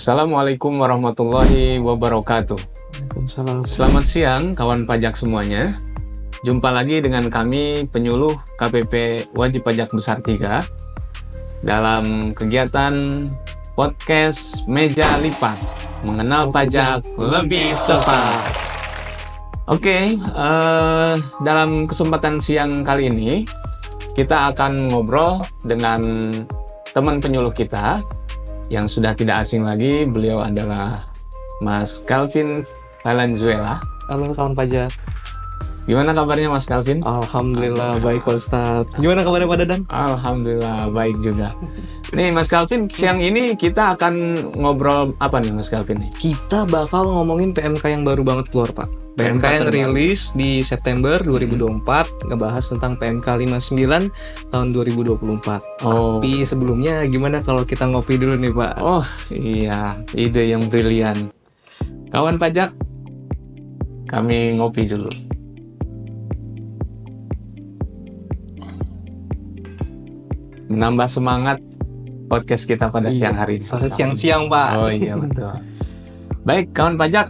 Assalamualaikum warahmatullahi wabarakatuh. Waalaikumsalam. Selamat siang kawan pajak semuanya. Jumpa lagi dengan kami penyuluh KPP Wajib Pajak Besar 3 dalam kegiatan podcast Meja Lipat Mengenal Pajak Lebih Tepat. Oke, dalam kesempatan siang kali ini kita akan ngobrol dengan teman penyuluh kita yang sudah tidak asing lagi. Beliau adalah Mas Calvin Valenzuela. Halo kawan pajak. Gimana kabarnya Mas Calvin? Alhamdulillah baik Pak Ustadz. Gimana kabarnya Pak Dadang? Alhamdulillah baik juga. Nih Mas Calvin, siang ini kita akan ngobrol apa nih Mas Calvin? Kita bakal ngomongin PMK yang baru banget keluar Pak. PMK yang rilis di September 2024, ngebahas tentang PMK 59 tahun 2024. Oh. Tapi sebelumnya gimana kalau kita ngopi dulu nih Pak? Oh iya, ide yang brilian. Kawan pajak, kami ngopi dulu. Menambah semangat podcast kita pada siang hari ini. Siang-siang Pak. Oh iya betul. Baik kawan pajak,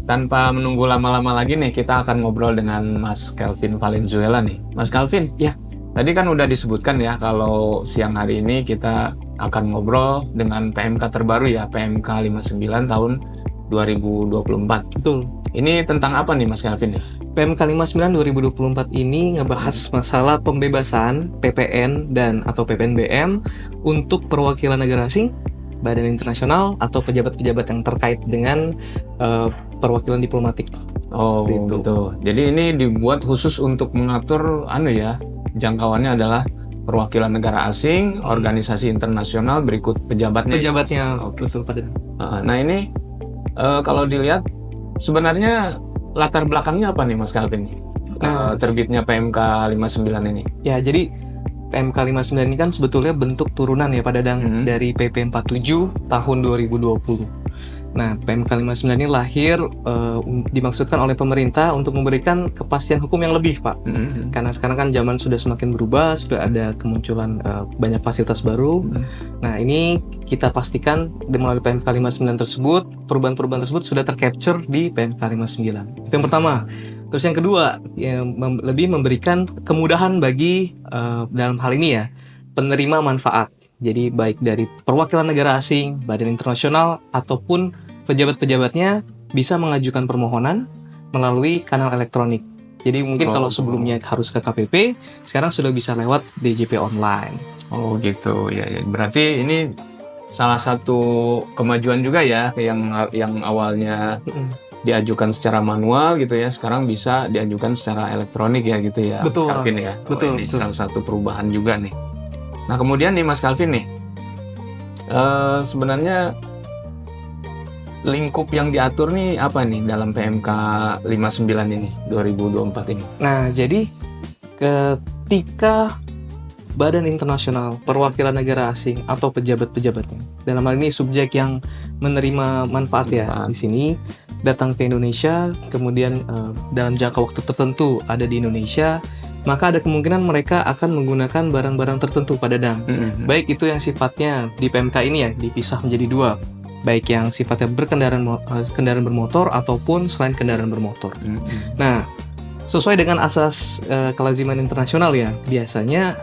tanpa menunggu lama-lama lagi nih, kita akan ngobrol dengan Mas Calvin Valenzuela nih. Mas Calvin, Ya. Tadi kan udah disebutkan ya kalau siang hari ini kita akan ngobrol dengan PMK terbaru ya, PMK 59 tahun 2024. Betul. Ini tentang apa nih Mas Calvin? PMK 59 2024 ini ngebahas masalah pembebasan PPN dan atau PPNBM untuk perwakilan negara asing, badan internasional atau pejabat-pejabat yang terkait dengan perwakilan diplomatik. Oh gitu. Jadi ini dibuat khusus untuk mengatur jangkauannya adalah perwakilan negara asing, organisasi internasional, berikut pejabatnya. Pejabatnya. Oke. Betul pada. Nah ini kalau dilihat sebenarnya latar belakangnya apa nih Mas Calvin? Terbitnya PMK 59 ini. Ya, jadi PMK 59 ini kan sebetulnya bentuk turunan ya Pak Dadang dari PP 47 tahun 2020. Nah, PMK 59 ini lahir dimaksudkan oleh pemerintah untuk memberikan kepastian hukum yang lebih, Pak. Karena sekarang kan zaman sudah semakin berubah, sudah ada kemunculan banyak fasilitas baru. Nah, ini kita pastikan melalui PMK 59 tersebut, perubahan-perubahan tersebut sudah tercapture di PMK 59. Itu yang pertama. Terus yang kedua, lebih memberikan kemudahan bagi dalam hal ini ya, penerima manfaat. Jadi baik dari perwakilan negara asing, badan internasional, ataupun pejabat-pejabatnya bisa mengajukan permohonan melalui kanal elektronik. Jadi mungkin kalau sebelumnya harus ke KPP, sekarang sudah bisa lewat DJP online. Oh gitu, ya. Berarti ini salah satu kemajuan juga ya, yang awalnya diajukan secara manual gitu ya, sekarang bisa diajukan secara elektronik ya gitu ya. Betul. Mas Calvin ya. Betul. Ini salah satu perubahan juga nih. Nah kemudian nih Mas Calvin nih, sebenarnya lingkup yang diatur nih apa nih dalam PMK 59 ini 2024 ini? Nah, jadi ketika badan internasional, perwakilan negara asing atau pejabat-pejabatnya, dalam hal ini subjek yang menerima manfaat ya di sini, datang ke Indonesia, kemudian dalam jangka waktu tertentu ada di Indonesia, maka ada kemungkinan mereka akan menggunakan barang-barang tertentu Pak Dadang. Baik itu yang sifatnya di PMK ini ya dipisah menjadi dua, baik yang sifatnya kendaraan bermotor ataupun selain kendaraan bermotor. Nah, sesuai dengan asas kelaziman internasional ya, biasanya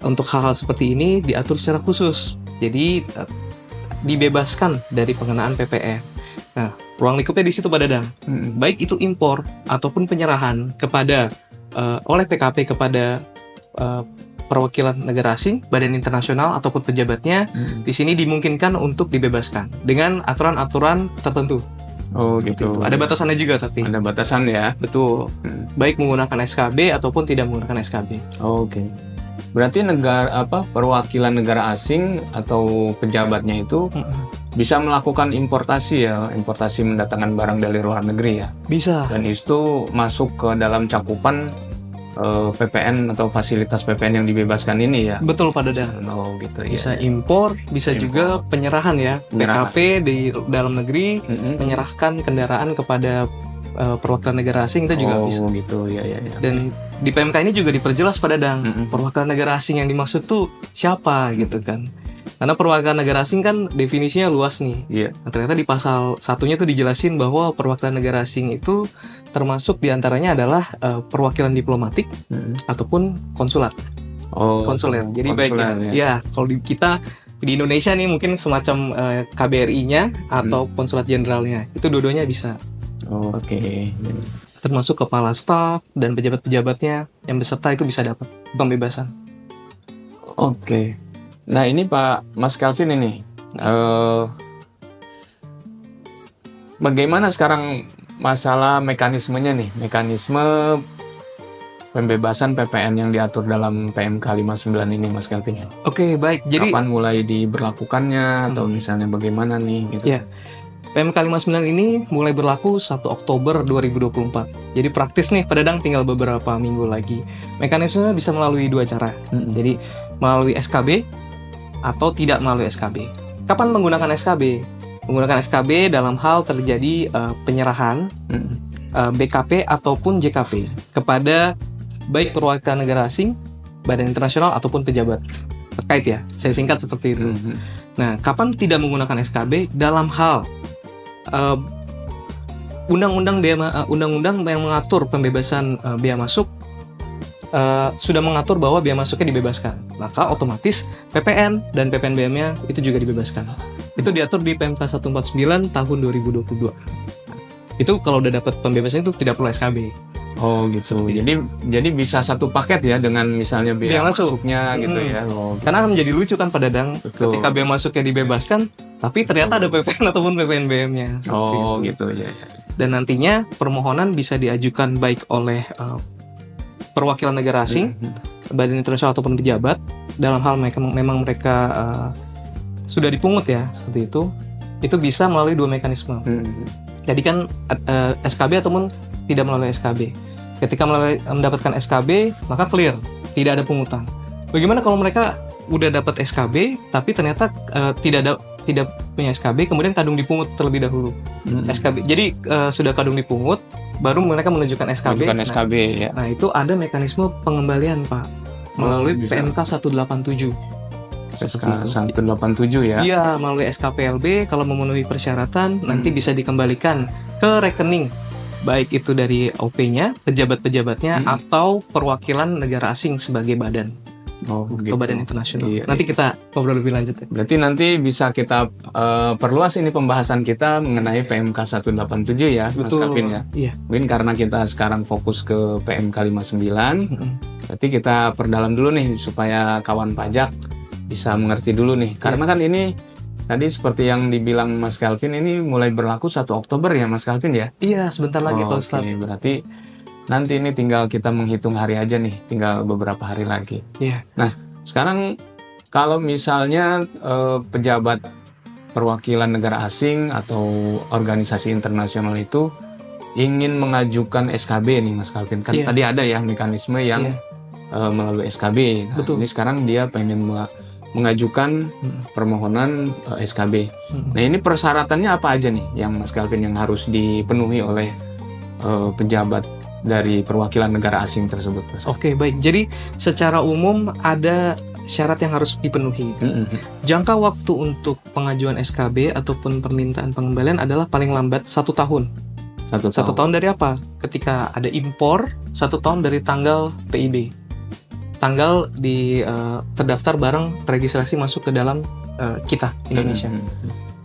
untuk hal-hal seperti ini diatur secara khusus. Jadi dibebaskan dari pengenaan PPN. Nah, ruang lingkupnya di situ Pak Dadang. Baik itu impor ataupun penyerahan kepada oleh PKP kepada perwakilan negara asing, badan internasional ataupun pejabatnya, di sini dimungkinkan untuk dibebaskan dengan aturan-aturan tertentu. Oh gitu. Ada batasannya juga tapi. Ada batasan ya. Betul. Baik menggunakan SKB ataupun tidak menggunakan SKB. Oke. Berarti perwakilan negara asing atau pejabatnya itu bisa melakukan importasi mendatangkan barang dari luar negeri ya. Bisa. Dan itu masuk ke dalam cakupan PPN atau fasilitas PPN yang dibebaskan ini ya. Betul Pak Dadang. Oh gitu ya. Bisa impor, bisa juga penyerahan ya. PKP di dalam negeri menyerahkan kendaraan kepada perwakilan negara asing itu juga bisa. Oh gitu ya. Dan di PMK ini juga diperjelas Pak Dadang, perwakilan negara asing yang dimaksud tuh siapa gitu kan. Karena perwakilan negara asing kan definisinya luas nih. Iya. Nah, ternyata di pasal satunya tuh dijelasin bahwa perwakilan negara asing itu termasuk diantaranya adalah perwakilan diplomatik ataupun konsulat. Konsuler. Jadi baik ya kalau di kita di Indonesia nih mungkin semacam KBRI-nya atau konsulat jenderalnya. Itu dua-duanya bisa. Oke. Termasuk kepala staf dan pejabat-pejabatnya yang beserta itu bisa dapat pembebasan. Oke. Nah ini Pak Mas Calvin ini, bagaimana sekarang masalah mekanismenya nih, mekanisme pembebasan PPN yang diatur dalam PMK 59 ini Mas Calvin? Oke, baik. Jadi kapan mulai diberlakukannya atau misalnya bagaimana nih gitu? Ya. PMK 59 ini mulai berlaku 1 Oktober 2024. Jadi praktis nih, Pak Dadang, tinggal beberapa minggu lagi. Mekanismenya bisa melalui 2 cara. Jadi melalui SKB atau tidak melalui SKB. Kapan menggunakan SKB? Menggunakan SKB dalam hal terjadi penyerahan BKP ataupun JKP kepada baik perwakilan negara asing, badan internasional ataupun pejabat terkait ya. Saya singkat seperti itu. Nah, kapan tidak menggunakan SKB? Dalam hal undang-undang yang mengatur pembebasan bea masuk sudah mengatur bahwa bea masuknya dibebaskan, maka otomatis PPN dan PPNBM-nya itu juga dibebaskan. Itu diatur di PMK 149 tahun 2022. Itu kalau udah dapat pembebasan itu tidak perlu SKB. Oh gitu. Jadi bisa satu paket ya dengan misalnya bea masuknya gitu ya. Karena menjadi lucu kan Pak Dadang, ketika bea masuknya dibebaskan, tapi ternyata ada PPN ataupun PPNBM-nya. Gitu ya. Dan nantinya permohonan bisa diajukan baik oleh perwakilan negara asing, badan internasional ataupun pejabat, dalam hal memang mereka sudah dipungut ya seperti itu bisa melalui 2 mekanisme. Jadi kan SKB ataupun tidak melalui SKB. Ketika mendapatkan SKB, maka clear, tidak ada pungutan. Bagaimana kalau mereka udah dapat SKB, tapi ternyata tidak punya SKB, kemudian kadung dipungut terlebih dahulu. SKB. Jadi sudah kadung dipungut, baru mereka menunjukkan SKB. Ya. Nah, itu ada mekanisme pengembalian, Pak, melalui PMK 187. SK 187 ya. Iya, melalui SKPLB kalau memenuhi persyaratan nanti bisa dikembalikan ke rekening baik itu dari OP-nya, pejabat-pejabatnya atau perwakilan negara asing sebagai badan. Ke badan internasional. Nanti kita ngobrol lebih lanjut ya. Berarti nanti bisa kita perluas ini pembahasan kita mengenai PMK 187 ya, Mas Calvin ya. Iya. Mungkin karena kita sekarang fokus ke PMK 59, berarti kita perdalam dulu nih supaya kawan pajak bisa mengerti dulu nih. Karena kan ini tadi seperti yang dibilang Mas Calvin ini mulai berlaku 1 Oktober ya Mas Calvin ya? Iya, sebentar lagi Pak Ustadz. Berarti nanti ini tinggal kita menghitung hari aja nih, tinggal beberapa hari lagi. Iya. Nah, sekarang kalau misalnya pejabat perwakilan negara asing atau organisasi internasional itu ingin mengajukan SKB nih Mas Calvin, kan tadi ada ya mekanisme yang melalui SKB. Nah, ini sekarang dia pengen mengajukan permohonan SKB. Nah, ini persyaratannya apa aja nih yang Mas Calvin yang harus dipenuhi oleh pejabat dari perwakilan negara asing tersebut? Oke, baik. Jadi secara umum ada syarat yang harus dipenuhi. Jangka waktu untuk pengajuan SKB ataupun permintaan pengembalian adalah paling lambat 1 tahun. 1 tahun dari apa? Ketika ada impor, 1 tahun dari tanggal PIB. Tanggal terdaftar barang terregistrasi masuk ke dalam kita Indonesia.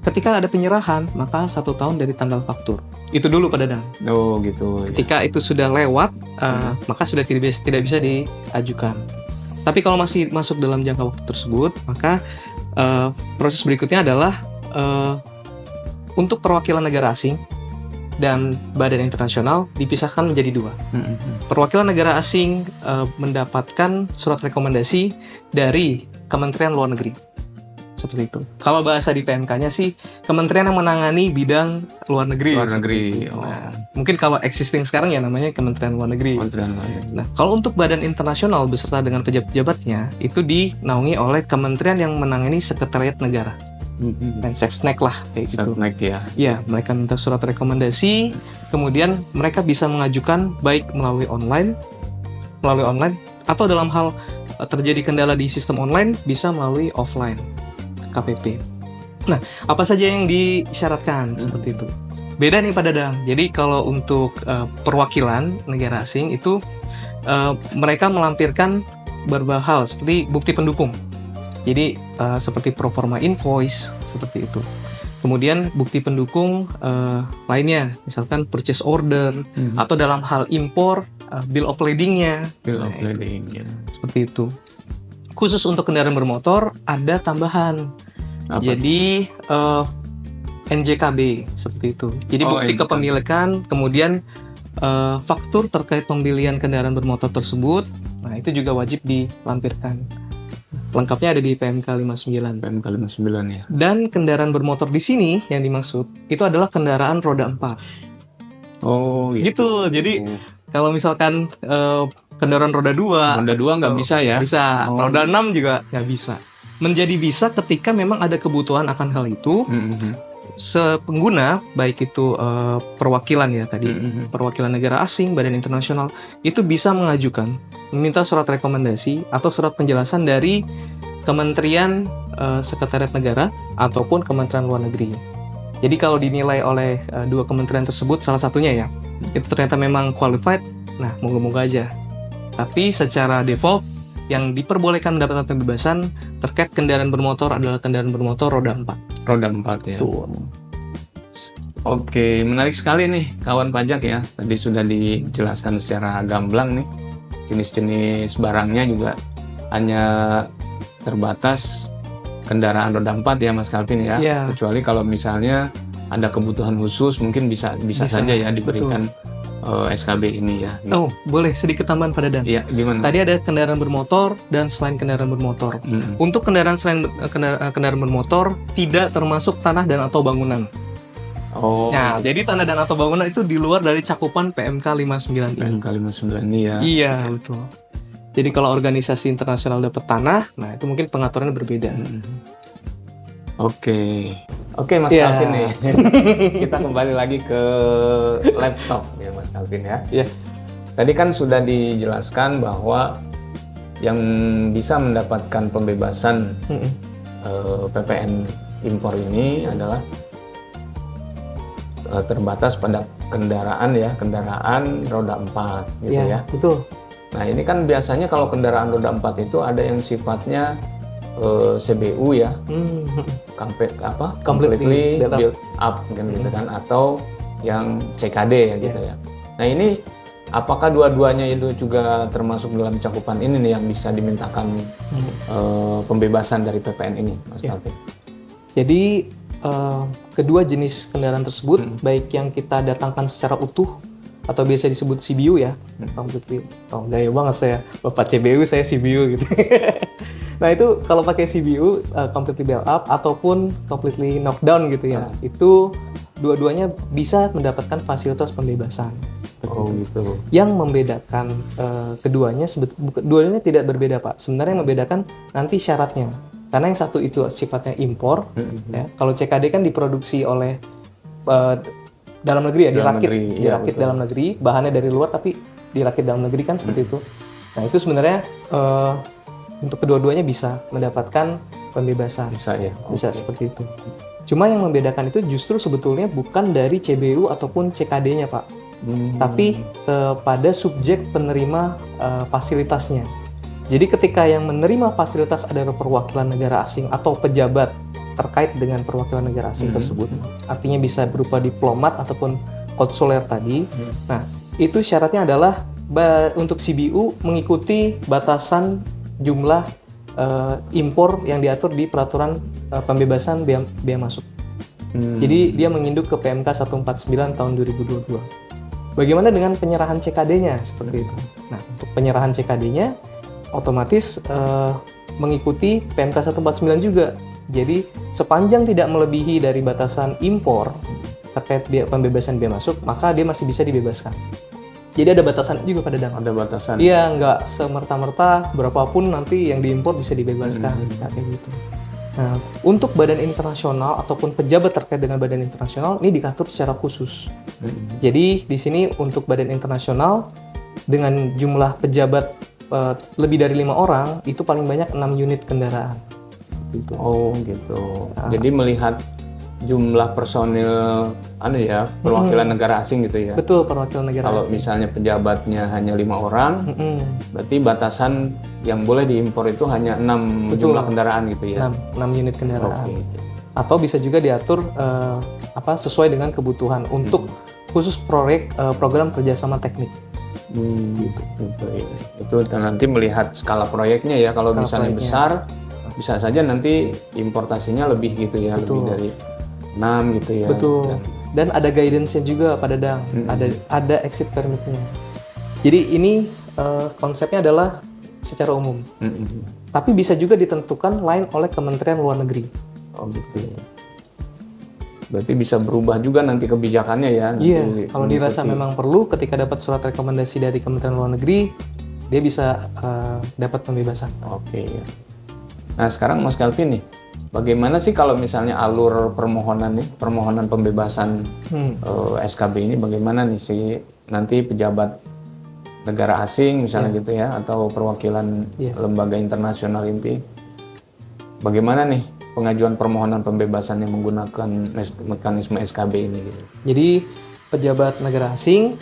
Ketika ada penyerahan, maka 1 tahun dari tanggal faktur. Itu dulu Pak Dadang. Oh gitu. Ketika itu sudah lewat, maka sudah tidak bisa diajukan. Tapi kalau masih masuk dalam jangka waktu tersebut, maka proses berikutnya adalah untuk perwakilan negara asing dan badan internasional dipisahkan menjadi 2. Perwakilan negara asing mendapatkan surat rekomendasi dari Kementerian Luar Negeri. Seperti itu. Kalau bahasa di PMK-nya sih kementerian yang menangani bidang luar negeri. Nah, mungkin kalau existing sekarang ya namanya Kementerian Luar Negeri. Nah, kalau untuk badan internasional beserta dengan pejabat-pejabatnya itu dinaungi oleh kementerian yang menangani sekretariat negara. Mensesnek lah kayak gitu. Ya, mereka minta surat rekomendasi, kemudian mereka bisa mengajukan baik melalui online atau dalam hal terjadi kendala di sistem online bisa melalui offline. KPP. Nah, apa saja yang disyaratkan seperti itu? Beda nih Pak Dadang. Jadi kalau untuk perwakilan negara asing itu mereka melampirkan beberapa hal seperti bukti pendukung. Jadi seperti proforma invoice seperti itu. Kemudian bukti pendukung lainnya, misalkan purchase order atau dalam hal impor bill of lading-nya. Bill of lading, ya. Seperti itu. Khusus untuk kendaraan bermotor ada tambahan. Apa? Jadi NJKB seperti itu. Jadi bukti NJKB. kepemilikan, kemudian faktur terkait pembelian kendaraan bermotor tersebut. Nah, itu juga wajib dilampirkan. Lengkapnya ada di PMK 59. PMK 59 ya. Dan kendaraan bermotor di sini yang dimaksud itu adalah kendaraan roda 4. Oh, Gitu. Jadi kalau misalkan kendaraan roda 2, Roda 2 nggak bisa ya? bisa. Oh. Roda 6 juga nggak bisa. Menjadi bisa ketika memang ada kebutuhan akan hal itu. Sepengguna, baik itu perwakilan ya tadi, perwakilan negara asing, badan internasional, itu bisa mengajukan, meminta surat rekomendasi atau surat penjelasan dari Kementerian Sekretariat Negara ataupun Kementerian Luar Negeri. Jadi kalau dinilai oleh dua kementerian tersebut, salah satunya ya, itu ternyata memang qualified, nah moga-moga aja. Tapi secara default, yang diperbolehkan mendapatkan pembebasan terkait kendaraan bermotor adalah kendaraan bermotor roda 4. Roda 4 ya. Tuh. Oke, menarik sekali nih kawan pajak ya. Tadi sudah dijelaskan secara gamblang nih. Jenis-jenis barangnya juga hanya terbatas kendaraan roda 4 ya Mas Calvin ya. Iya. Kecuali kalau misalnya ada kebutuhan khusus mungkin bisa saja ya diberikan SKB ini ya. Oh, boleh sedikit tambahan Pak Dadang. Iya, gimana? Tadi ada kendaraan bermotor dan selain kendaraan bermotor. Untuk kendaraan selain kendaraan bermotor tidak termasuk tanah dan atau bangunan. Oh. Nah, jadi tanah dan atau bangunan itu di luar dari cakupan PMK 59 ini. PMK 59 ini ya. Iya, betul. Jadi kalau organisasi internasional dapat tanah, nah itu mungkin pengaturannya berbeda. Oke Mas Iya. Calvin nih. Kita kembali lagi ke laptop ya Mas Calvin ya. Iya. Tadi kan sudah dijelaskan bahwa yang bisa mendapatkan pembebasan PPN impor ini adalah terbatas pada kendaraan roda 4 gitu ya. Betul. Nah, ini kan biasanya kalau kendaraan roda 4 itu ada yang sifatnya CBU ya. Completely built up kan gitu kan, atau yang CKD ya gitu ya. Nah, ini apakah dua-duanya itu juga termasuk dalam cakupan ini nih yang bisa dimintakan pembebasan dari PPN ini, Mas Calvin? Jadi kedua jenis kendaraan tersebut, baik yang kita datangkan secara utuh atau biasa disebut CBU ya, completely. Oh, gaya banget saya, Bapak CBU, saya CBU gitu. Nah itu kalau pakai CBU, completely built up ataupun completely knockdown gitu ya, itu dua-duanya bisa mendapatkan fasilitas pembebasan. Oh gitu. Yang membedakan keduanya, keduanya tidak berbeda Pak. Sebenarnya yang membedakan nanti syaratnya. Karena yang satu itu sifatnya impor, ya. Kalau CKD kan diproduksi oleh dalam negeri ya, dirakit dalam negeri, bahannya dari luar tapi dirakit dalam negeri kan seperti itu. Nah itu sebenarnya untuk kedua-duanya bisa mendapatkan pembebasan. Bisa ya. Bisa seperti itu. Cuma yang membedakan itu justru sebetulnya bukan dari CBU ataupun CKD-nya Pak, tapi pada subjek penerima fasilitasnya. Jadi ketika yang menerima fasilitas adalah perwakilan negara asing atau pejabat terkait dengan perwakilan negara asing tersebut, artinya bisa berupa diplomat ataupun konsuler tadi. Nah, itu syaratnya adalah untuk CBU mengikuti batasan jumlah impor yang diatur di peraturan pembebasan bea masuk. Jadi dia menginduk ke PMK 149 tahun 2022. Bagaimana dengan penyerahan CKD-nya seperti itu? Nah, untuk penyerahan CKD-nya otomatis mengikuti PMK 149 juga. Jadi sepanjang tidak melebihi dari batasan impor terkait pembebasan bea masuk, maka dia masih bisa dibebaskan. Jadi ada batasan juga pada Dadang. Ada batasan. Iya, nggak semerta-merta berapapun nanti yang diimpor bisa dibebaskan, kayak gitu. Nah, untuk badan internasional ataupun pejabat terkait dengan badan internasional ini diatur secara khusus. Jadi di sini untuk badan internasional dengan jumlah pejabat lebih dari 5 orang itu paling banyak 6 unit kendaraan. seperti itu. Oh gitu. Jadi melihat jumlah personil perwakilan negara asing gitu ya. Betul, perwakilan negara Kalau asing. misalnya pejabatnya hanya 5 orang, berarti batasan yang boleh diimpor itu hanya 6 jumlah kendaraan gitu ya. 6 unit kendaraan. Oke. Atau bisa juga diatur sesuai dengan kebutuhan untuk khusus program kerjasama teknik. Itu nanti melihat skala proyeknya ya. Kalau misalnya besar, bisa saja nanti importasinya lebih gitu ya, lebih dari 6 gitu ya. Betul. Dan ada guidance-nya juga Pak Dadang. Ada exit permit-nya. Jadi ini konsepnya adalah secara umum. Tapi bisa juga ditentukan lain oleh Kementerian Luar Negeri. Oh gitu. Berarti bisa berubah juga nanti kebijakannya ya. Iya, kalau dirasa memang perlu, ketika dapat surat rekomendasi dari Kementerian Luar Negeri, dia bisa dapat pembebasan. Oke. Nah sekarang Mas Calvin nih, bagaimana sih kalau misalnya alur permohonan pembebasan SKB ini, bagaimana nih sih nanti pejabat negara asing misalnya gitu ya, atau perwakilan lembaga internasional inti, bagaimana nih pengajuan permohonan pembebasan yang menggunakan mekanisme SKB ini gitu? Jadi pejabat negara asing,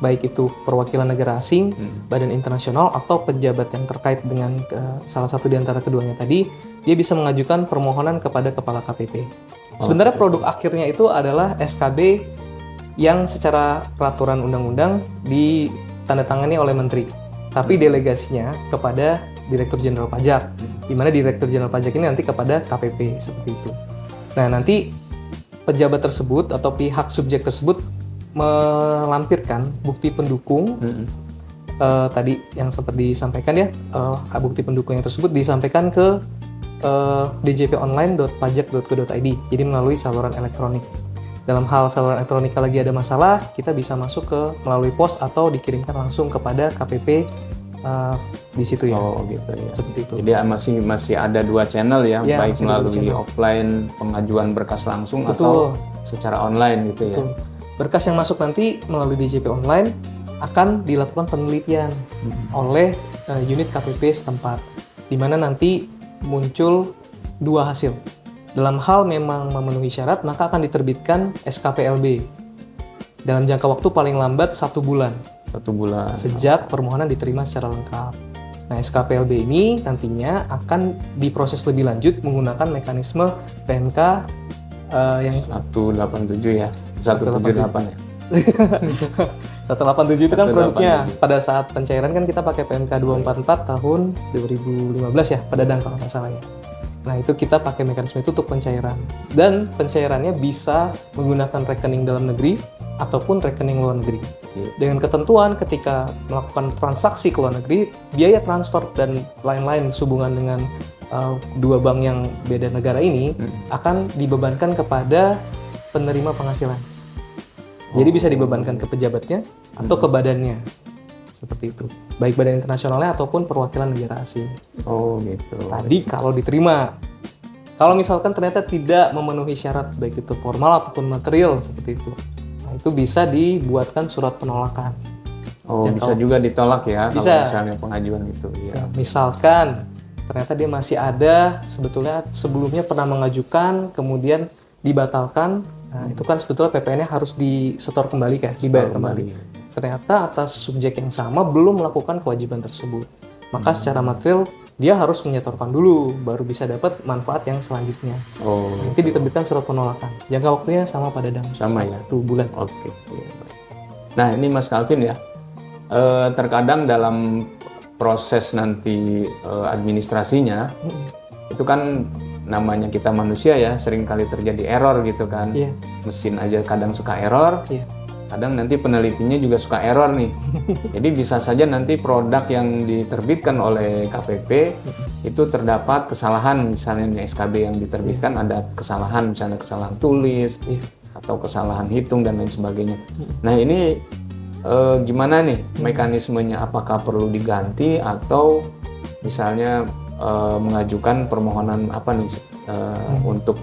baik itu perwakilan negara asing, badan internasional, atau pejabat yang terkait dengan salah satu di antara keduanya tadi, dia bisa mengajukan permohonan kepada Kepala KPP. Sebenarnya produk akhirnya itu adalah SKB yang secara peraturan undang-undang ditandatangani oleh Menteri, tapi delegasinya kepada Direktur Jenderal Pajak, di mana Direktur Jenderal Pajak ini nanti kepada KPP, seperti itu. Nah, nanti pejabat tersebut atau pihak subjek tersebut melampirkan bukti pendukung tadi yang sempat disampaikan ya, bukti pendukung yang tersebut disampaikan ke djponline.pajak.go.id, jadi melalui saluran elektronik. Dalam hal saluran elektronik lagi ada masalah, kita bisa masuk ke melalui pos atau dikirimkan langsung kepada KPP di situ ya. Oh gitu ya. Seperti itu. Jadi masih ada 2 channel ya, baik melalui offline pengajuan berkas langsung atau secara online gitu ya. Berkas yang masuk nanti melalui DJP online akan dilakukan penelitian oleh unit KPP setempat, di mana nanti muncul 2 hasil. Dalam hal memang memenuhi syarat, maka akan diterbitkan SKPLB dalam jangka waktu paling lambat 1 bulan. 1 bulan. Sejak permohonan diterima secara lengkap. Nah, SKPLB ini nantinya akan diproses lebih lanjut menggunakan mekanisme PMK yang 187 ya. 178 ya. 187 itu kan produknya. Pada saat pencairan kan kita pakai PMK 244 tahun 2015 ya, Pak Dadang kalau nggak salah ya. Nah, itu kita pakai mekanisme itu untuk pencairan. Dan pencairannya bisa menggunakan rekening dalam negeri ataupun rekening luar negeri. Dengan ketentuan ketika melakukan transaksi ke luar negeri, biaya transfer dan lain-lain sehubungan dengan 2 bank yang beda negara ini akan dibebankan kepada penerima penghasilan. Jadi bisa dibebankan ke pejabatnya atau ke badannya. Seperti itu. Baik badan internasionalnya ataupun perwakilan negara asing. Oh gitu. Tadi kalau diterima. Kalau misalkan ternyata tidak memenuhi syarat baik itu formal ataupun material seperti itu. Nah, itu bisa dibuatkan surat penolakan. Oh, bisa juga ditolak ya bisa. Kalau misalnya pengajuan itu ya. Misalkan ternyata dia masih ada, sebetulnya sebelumnya pernah mengajukan kemudian dibatalkan. Nah, itu kan sebetulnya PPN-nya harus disetor kembali kan, dibayar kembali. Ternyata atas subjek yang sama belum melakukan kewajiban tersebut. Maka secara material dia harus menyetorkan dulu, baru bisa dapat manfaat yang selanjutnya. Oh. Nanti diterbitkan surat penolakan. Jangka waktunya sama Pak Dadang. Sama ya? 1 bulan. Oke. Nah ini Mas Calvin ya, terkadang dalam proses nanti administrasinya, itu kan namanya kita manusia ya, sering kali terjadi error gitu kan. Iya. Mesin aja kadang suka error, kadang nanti penelitinya juga suka error nih. Jadi bisa saja nanti produk yang diterbitkan oleh KPP itu terdapat kesalahan, misalnya SKB yang diterbitkan ada kesalahan, misalnya kesalahan tulis atau kesalahan hitung dan lain sebagainya. Nah ini gimana nih mekanismenya? Apakah perlu diganti atau misalnya mengajukan permohonan apa nih untuk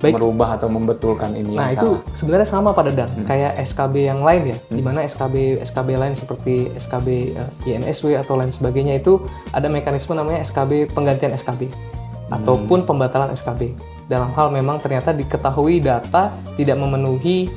merubah atau membetulkan ini? Nah, itu sebenarnya sama Pak Dadang, kayak SKB yang lain ya, di mana SKB lain seperti SKB INSW atau lain sebagainya itu ada mekanisme namanya SKB penggantian SKB. ataupun pembatalan SKB. Dalam hal memang ternyata diketahui data tidak memenuhi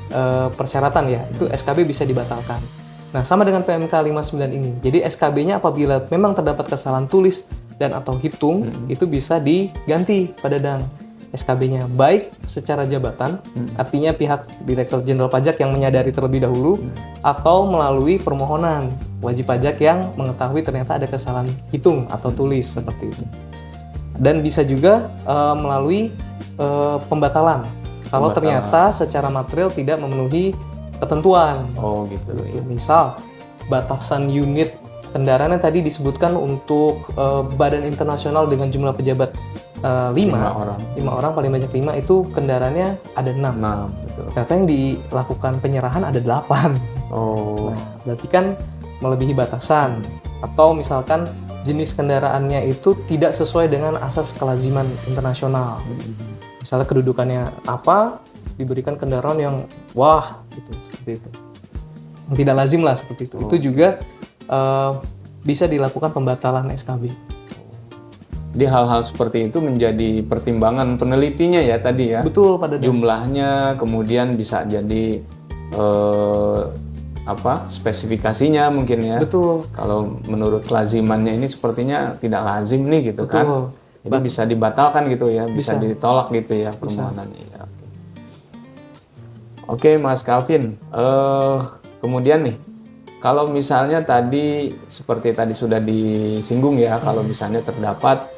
persyaratan ya, itu SKB bisa dibatalkan. Nah, sama dengan PMK 59 ini. Jadi SKB-nya apabila memang terdapat kesalahan tulis dan atau hitung, itu bisa diganti pada Dang. SKB-nya baik secara jabatan, artinya pihak Direktur Jenderal Pajak yang menyadari terlebih dahulu, atau melalui permohonan wajib pajak yang mengetahui ternyata ada kesalahan hitung atau tulis seperti itu. Dan bisa juga melalui pembatalan kalau ternyata secara material tidak memenuhi ketentuan. Oh gitu. Misal batasan unit kendaraan yang tadi disebutkan untuk badan internasional dengan jumlah pejabat 5 orang, paling banyak 5, itu kendaraannya ada 6. Betul. Ternyata yang dilakukan penyerahan ada 8. Oh. Nah, berarti kan melebihi batasan. Atau misalkan jenis kendaraannya itu tidak sesuai dengan asas kelaziman internasional. Misalnya kedudukannya apa, diberikan kendaraan yang wah, gitu, seperti itu. Tidak lazim lah seperti itu. Itu juga bisa dilakukan pembatalan SKB. Jadi hal-hal seperti itu menjadi pertimbangan penelitinya ya tadi ya. Betul, pada jumlahnya, kemudian bisa jadi spesifikasinya mungkin ya. Betul. Kalau menurut kelazimannya ini sepertinya tidak lazim nih gitu. Betul. Kan. Jadi bisa dibatalkan gitu ya, bisa ditolak gitu ya permohonannya. Ya. Oke, Mas Calvin. Kemudian nih, kalau misalnya tadi seperti tadi sudah disinggung ya, kalau misalnya terdapat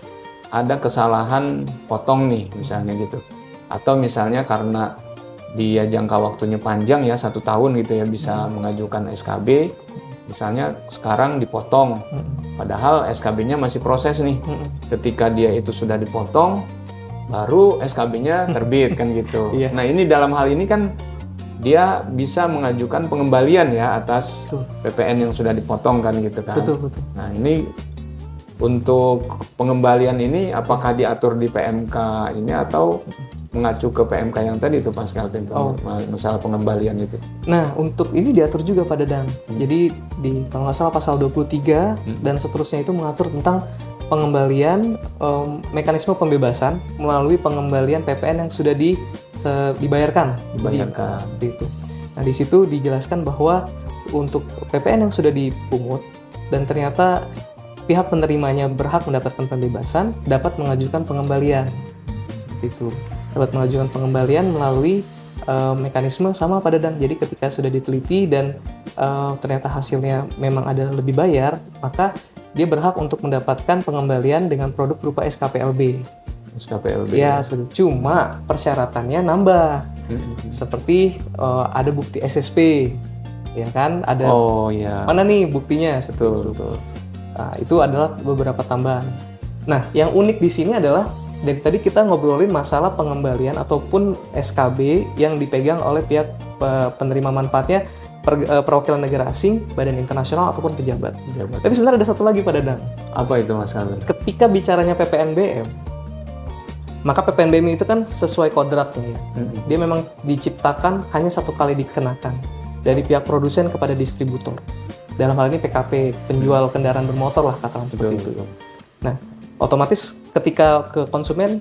ada kesalahan potong nih misalnya gitu, atau misalnya karena dia jangka waktunya panjang ya 1 tahun gitu ya bisa mengajukan SKB, misalnya sekarang dipotong, padahal SKB-nya masih proses nih. Ketika dia itu sudah dipotong, baru SKB-nya terbit kan gitu. Nah ini dalam hal ini kan dia bisa mengajukan pengembalian ya atas PPN yang sudah dipotong kan gitu kan. Betul. Nah ini untuk pengembalian ini apakah diatur di PMK ini atau mengacu ke PMK yang tadi itu Mas Calvin, masalah pengembalian itu? Nah untuk ini diatur juga pada Dang. Jadi kalau nggak salah pasal 23 dan seterusnya itu mengatur tentang pengembalian mekanisme pembebasan melalui pengembalian PPN yang sudah dibayarkan. Itu. Nah di situ dijelaskan bahwa untuk PPN yang sudah dipungut dan ternyata pihak penerimanya berhak mendapatkan pembebasan, dapat mengajukan pengembalian. Seperti itu. Dapat mengajukan pengembalian melalui mekanisme sama pada Dang. Jadi ketika sudah diteliti dan ternyata hasilnya memang ada lebih bayar, maka dia berhak untuk mendapatkan pengembalian dengan produk berupa SKPLB. SKPLB. Ya, cuma persyaratannya nambah. Seperti ada bukti SSP, ya kan? Ada. Mana nih buktinya? Betul. Nah, itu adalah beberapa tambahan. Nah, yang unik di sini adalah dari tadi kita ngobrolin masalah pengembalian ataupun SKB yang dipegang oleh pihak penerima manfaatnya perwakilan negara asing, badan internasional ataupun pejabat. Tapi sebenarnya ada satu lagi pada Dang. Apa itu Mas Calvin? Ketika bicaranya PPNBM, maka PPNBM itu kan sesuai kodratnya ya. Dia memang diciptakan hanya 1 kali dikenakan dari pihak produsen kepada distributor. Dalam hal ini PKP, penjual kendaraan bermotor lah katakan seperti itu. Nah, otomatis ketika ke konsumen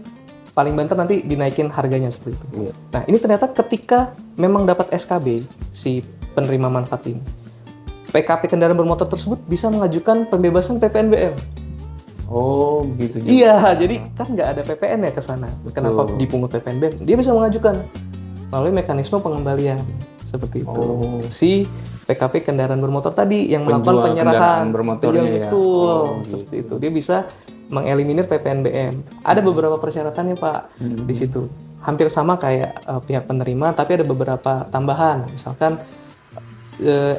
paling banter nanti dinaikin harganya seperti itu. Nah, ini ternyata ketika memang dapat SKB si penerima manfaat ini, PKP kendaraan bermotor tersebut bisa mengajukan pembebasan PPNBM. Oh, gitu. Iya, jadi kan nggak ada PPN ya ke sana. Kenapa dipungut PPNBM? Dia bisa mengajukan melalui mekanisme pengembalian seperti itu. Si PKP kendaraan bermotor tadi yang melakukan penyerahan bermotornya betul, seperti itu. Dia bisa mengeliminir PPNBM. Ada beberapa persyaratannya Pak di situ. Hampir sama kayak pihak penerima, tapi ada beberapa tambahan. Misalkan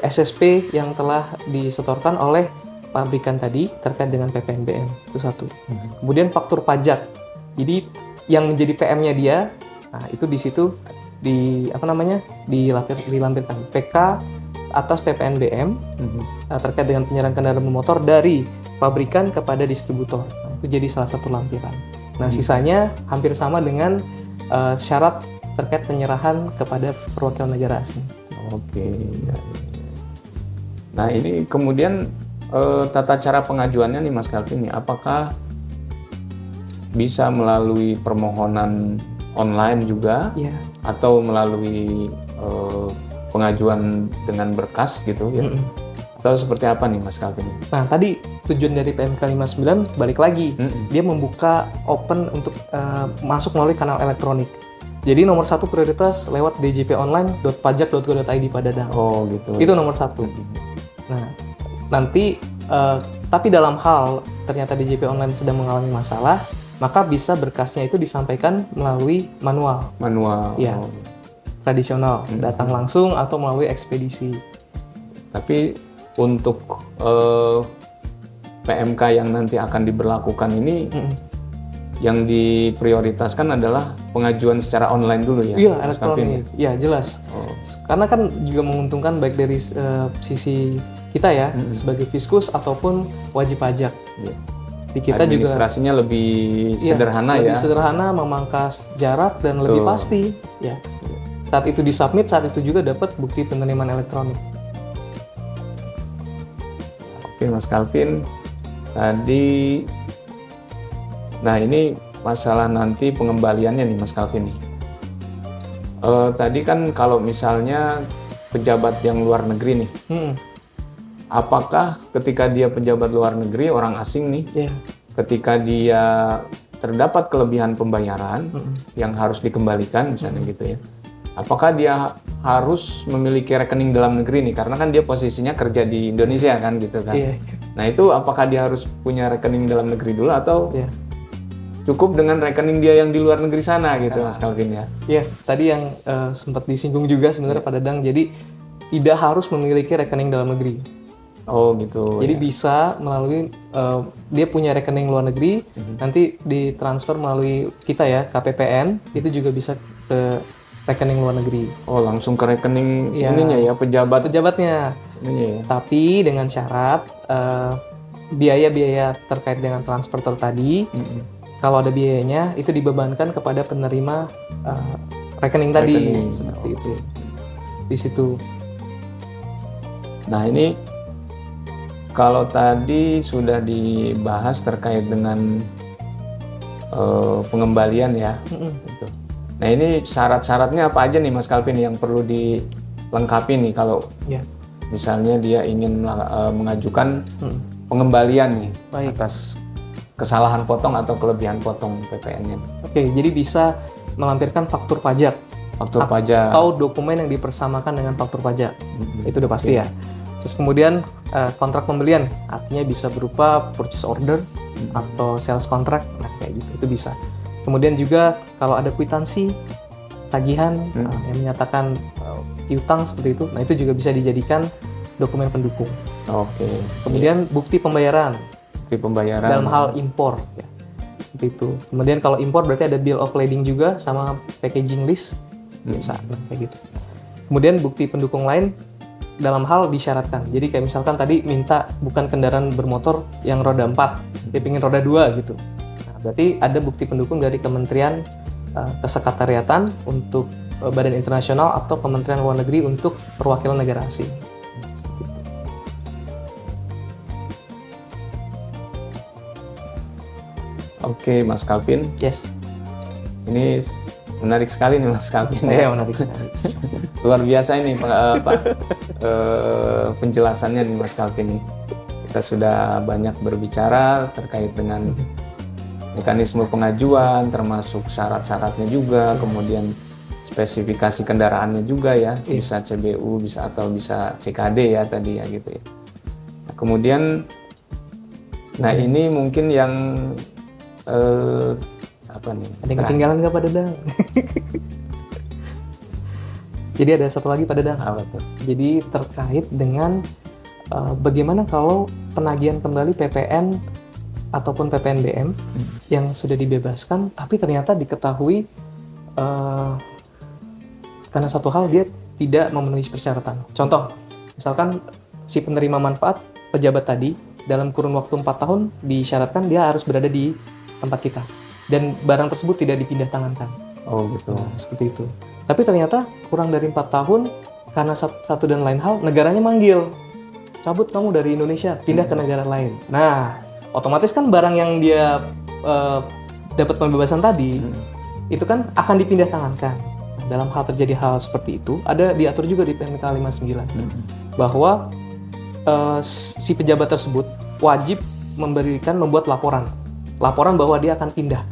SSP yang telah disetorkan oleh pabrikan tadi terkait dengan PPNBM itu satu. Kemudian faktur pajak. Jadi yang menjadi PM-nya dia, nah itu di situ dilampirkan PK atas PPNBM terkait dengan penyerahan kendaraan bermotor dari pabrikan kepada distributor. Nah, itu jadi salah satu lampiran. Nah, sisanya hampir sama dengan syarat terkait penyerahan kepada perwakilan negara asing. Oke. Nah, ini kemudian tata cara pengajuannya nih Mas Calvin nih, apakah bisa melalui permohonan online juga, Iya. atau melalui pengajuan dengan berkas gitu ya. Atau seperti apa nih Mas Calvin? Nah, tadi tujuan dari PMK 59 balik lagi. Dia membuka open untuk masuk melalui kanal elektronik. Jadi nomor satu prioritas lewat djponline.pajak.go.id Pak Dadang. Oh gitu. Itu nomor satu. Nah, nanti tapi dalam hal ternyata DJP online sedang mengalami masalah, maka bisa berkasnya itu disampaikan melalui manual. Ya, tradisional, datang langsung atau melalui ekspedisi. Tapi untuk PMK yang nanti akan diberlakukan ini, yang diprioritaskan adalah pengajuan secara online dulu ya? Iya, elektronik. Iya, jelas. Karena kan juga menguntungkan baik dari sisi kita ya, sebagai fiskus ataupun wajib pajak. Di kita administrasinya juga lebih sederhana lebih sederhana, memangkas jarak dan lebih pasti. Ya. Saat itu disubmit, saat itu juga dapat bukti penerimaan elektronik. Oke, Mas Calvin. Tadi, nah ini masalah nanti pengembaliannya nih Mas Calvin nih. Tadi kan kalau misalnya pejabat yang luar negeri nih, apakah ketika dia pejabat luar negeri, orang asing nih, ketika dia terdapat kelebihan pembayaran yang harus dikembalikan misalnya gitu ya, apakah dia harus memiliki rekening dalam negeri nih? Karena kan dia posisinya kerja di Indonesia kan gitu kan. Nah itu apakah dia harus punya rekening dalam negeri dulu atau cukup dengan rekening dia yang di luar negeri sana gitu Mas Calvin ya? Iya, tadi yang sempat disinggung juga sebenarnya Pak Dadang. Jadi tidak harus memiliki rekening dalam negeri. Oh gitu. Jadi bisa melalui dia punya rekening luar negeri, nanti ditransfer melalui kita ya, KPPN, itu juga bisa ke rekening luar negeri. Oh, langsung ke rekening ininya ya, pejabatnya. Ya. Tapi dengan syarat biaya-biaya terkait dengan transfer tadi, kalau ada biayanya itu dibebankan kepada penerima rekening tadi, seperti itu. Di situ. Nah, ini kalau tadi sudah dibahas terkait dengan pengembalian ya. Gitu. Nah, ini syarat-syaratnya apa aja nih Mas Calvin yang perlu dilengkapi nih kalau misalnya dia ingin mengajukan pengembalian nih atas kesalahan potong atau kelebihan potong PPN-nya. Oke, jadi bisa melampirkan faktur pajak. Atau dokumen yang dipersamakan dengan faktur pajak. Itu udah pasti ya. Terus kemudian kontrak pembelian, artinya bisa berupa purchase order atau sales contract, nah kayak gitu, itu bisa. Kemudian juga kalau ada kwitansi, tagihan yang menyatakan piutang seperti itu, nah itu juga bisa dijadikan dokumen pendukung. Oke. Kemudian bukti pembayaran. Dalam hal impor, ya. Seperti itu. Kemudian kalau impor berarti ada bill of lading juga sama packaging list, bisa kayak gitu. Kemudian bukti pendukung lain dalam hal disyaratkan. Jadi kayak misalkan tadi minta bukan kendaraan bermotor yang roda 4, dia pengen roda 2 gitu. Nah, berarti ada bukti pendukung dari Kementerian Kesekretariatan untuk Badan Internasional atau Kementerian Luar Negeri untuk perwakilan negara asing. Seperti itu. Oke, Mas Calvin. Yes. Ini menarik sekali nih Mas Calvin. Iya, menarik sekali. Luar biasa ini penjelasannya nih Mas Calvin nih. Kita sudah banyak berbicara terkait dengan mekanisme pengajuan, termasuk syarat-syaratnya juga, kemudian spesifikasi kendaraannya juga ya, bisa CBU, bisa atau bisa CKD ya tadi ya gitu ya. Nah, kemudian, nah ini mungkin yang apa nih? Ada yang ketinggalan nggak Pak Dadang? Jadi ada satu lagi Pak Dadang. Apa tuh? Jadi terkait dengan bagaimana kalau penagihan kembali PPN ataupun PPNBM yang sudah dibebaskan, tapi ternyata diketahui karena satu hal dia tidak memenuhi persyaratan. Contoh, misalkan si penerima manfaat pejabat tadi dalam kurun waktu 4 tahun disyaratkan dia harus berada di tempat kita dan barang tersebut tidak dipindah tangankan. Oh gitu. Nah, seperti itu. Tapi ternyata kurang dari 4 tahun karena satu dan lain hal negaranya manggil, cabut kamu dari Indonesia pindah ke negara lain. Nah, otomatis kan barang yang dia dapat pembebasan tadi, itu kan akan dipindah tangankan. Dalam hal terjadi hal seperti itu, ada diatur juga di PMK 59 bahwa si pejabat tersebut wajib membuat laporan bahwa dia akan pindah.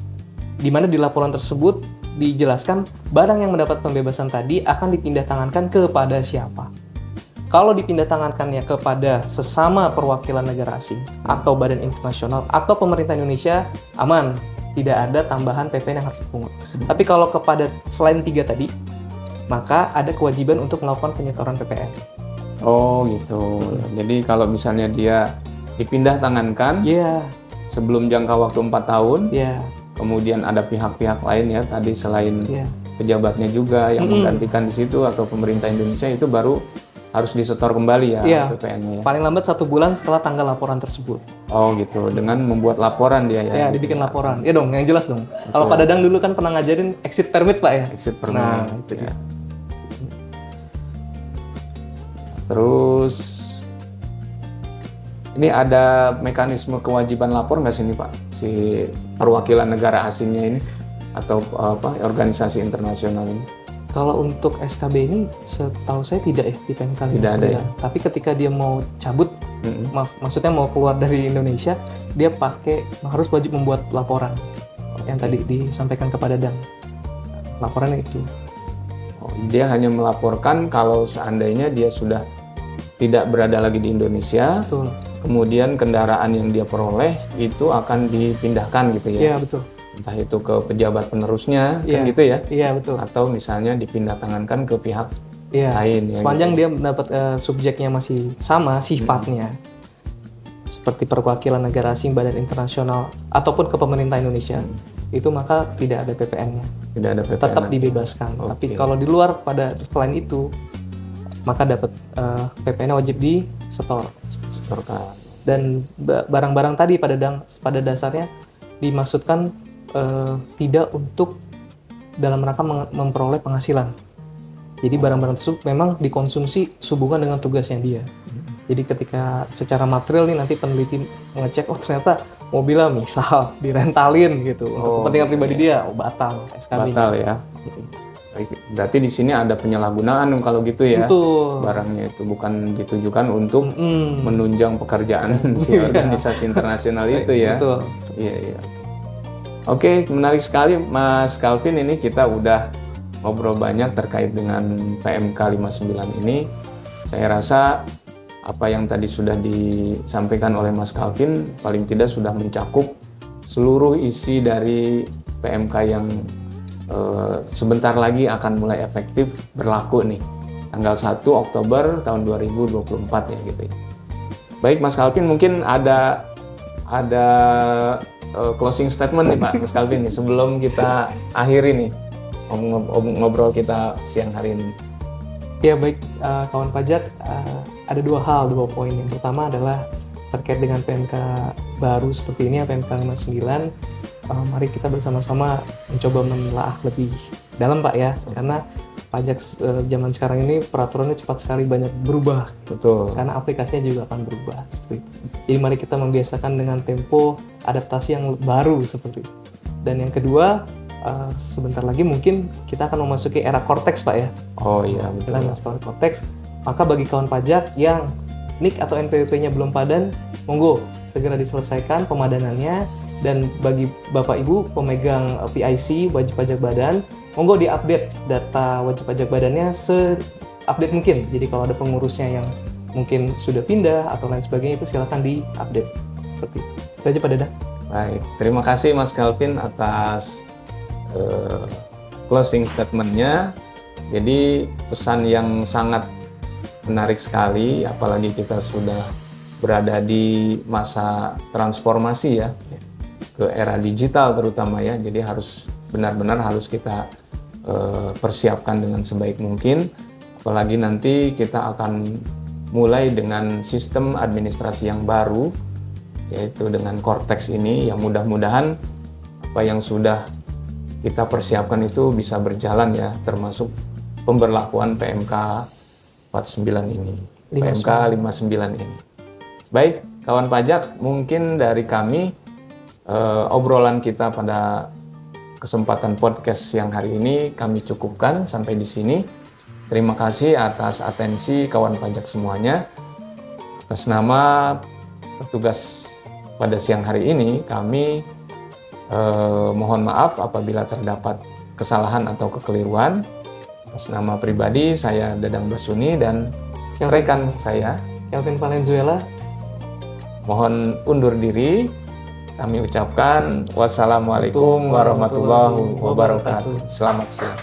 Di mana di laporan tersebut dijelaskan barang yang mendapat pembebasan tadi akan dipindah tangankan kepada siapa. Kalau dipindah tangankannya kepada sesama perwakilan negara asing atau badan internasional atau pemerintah Indonesia, aman. Tidak ada tambahan PPN yang harus dipungut. Tapi kalau kepada selain 3 tadi, maka ada kewajiban untuk melakukan penyetoran PPN. Oh gitu. Jadi kalau misalnya dia dipindah tangankan sebelum jangka waktu 4 tahun, kemudian ada pihak-pihak lain ya tadi selain pejabatnya juga yang menggantikan di situ atau pemerintah Indonesia, itu baru harus disetor kembali ya PPN-nya ya. Paling lambat 1 bulan setelah tanggal laporan tersebut. Oh gitu, dengan membuat laporan dia ya. Ya, dibikin laporan. Ya dong, yang jelas dong. Kalau Pak Dadang dulu kan pernah ngajarin exit permit Pak ya. Exit permit. Nah, itu ya. Terus ini ada mekanisme kewajiban lapor nggak sih ini Pak? Si perwakilan negara asingnya ini atau organisasi internasional ini? Kalau untuk SKB ini setahu saya tidak ya di PMK 59. Tidak ada ya? Tapi ketika dia mau cabut, maksudnya mau keluar dari Indonesia, dia harus wajib membuat laporan yang tadi disampaikan kepada Dadang. Laporannya itu. Dia hanya melaporkan kalau seandainya dia sudah tidak berada lagi di Indonesia. Betul. Kemudian kendaraan yang dia peroleh itu akan dipindahkan gitu ya? Iya, betul. Entah itu ke pejabat penerusnya, kan gitu ya? Iya, betul. Atau misalnya dipindah tangankan ke pihak lain. Sepanjang gitu. dia mendapat subjeknya masih sama sifatnya, seperti perwakilan negara asing, badan internasional, ataupun ke pemerintah Indonesia, itu maka tidak ada PPN-nya. Tidak ada PPN. Tetap dibebaskan. Tapi kalau di luar selain itu, maka dapat PPN wajib disetorkan. Dan barang-barang tadi pada dasarnya dimaksudkan tidak untuk dalam rangka memperoleh penghasilan. Jadi barang-barang tersebut memang dikonsumsi sehubungan dengan tugasnya dia. Jadi ketika secara material nih nanti peneliti ngecek, ternyata mobilnya misal direntalin gitu untuk kepentingan pribadi dia, batal SKB-nya. Batal ya. Berarti di sini ada penyalahgunaan kalau gitu ya. Betul. Barangnya itu bukan ditujukan untuk menunjang pekerjaan si organisasi internasional itu ya. Betul. Iya. Oke, menarik sekali Mas Calvin, ini kita udah ngobrol banyak terkait dengan PMK 59 ini. Saya rasa apa yang tadi sudah disampaikan oleh Mas Calvin paling tidak sudah mencakup seluruh isi dari PMK yang sebentar lagi akan mulai efektif berlaku nih, tanggal 1 Oktober tahun 2024 ya gitu ya. Baik Mas Calvin, mungkin ada closing statement nih Pak Mas Calvin nih sebelum kita akhiri nih ngobrol kita siang hari ini. Ya baik, kawan pajak, ada 2 poin. Yang pertama adalah terkait dengan PMK baru seperti ini, PMK 59. Mari kita bersama-sama mencoba menelaah lebih dalam Pak ya, karena pajak zaman sekarang ini peraturannya cepat sekali banyak berubah. Betul. Karena aplikasinya juga akan berubah seperti itu. Jadi mari kita membiasakan dengan tempo adaptasi yang baru seperti itu. Dan yang kedua, sebentar lagi mungkin kita akan memasuki era Cortex Pak ya. Oh iya betul. Kita masuk Cortex. Maka bagi kawan pajak yang NIK atau NPWP-nya belum padan, monggo segera diselesaikan pemadanannya. Dan bagi Bapak Ibu pemegang PIC wajib pajak badan, monggo diupdate data wajib pajak badannya se-update mungkin. Jadi kalau ada pengurusnya yang mungkin sudah pindah atau lain sebagainya, itu silakan diupdate seperti itu. Itu aja Pak Dadang. Baik, terima kasih Mas Calvin atas closing statement-nya. Jadi pesan yang sangat menarik sekali, apalagi kita sudah berada di masa transformasi ya, ke era digital terutama ya. Jadi benar-benar harus kita persiapkan dengan sebaik mungkin. Apalagi nanti kita akan mulai dengan sistem administrasi yang baru, yaitu dengan Cortex ini, yang mudah-mudahan apa yang sudah kita persiapkan itu bisa berjalan ya, termasuk pemberlakuan PMK 49 ini, PMK 59 ini. Baik, kawan pajak, mungkin dari kami obrolan kita pada kesempatan podcast yang hari ini kami cukupkan sampai di sini. Terima kasih atas atensi kawan pajak semuanya. Atas nama petugas pada siang hari ini, kami mohon maaf apabila terdapat kesalahan atau kekeliruan. Atas nama pribadi, saya Dadang Basuni dan rekan saya, Kelvin Valenzuela, mohon undur diri. Kami ucapkan wassalamualaikum warahmatullahi wabarakatuh. Selamat siang.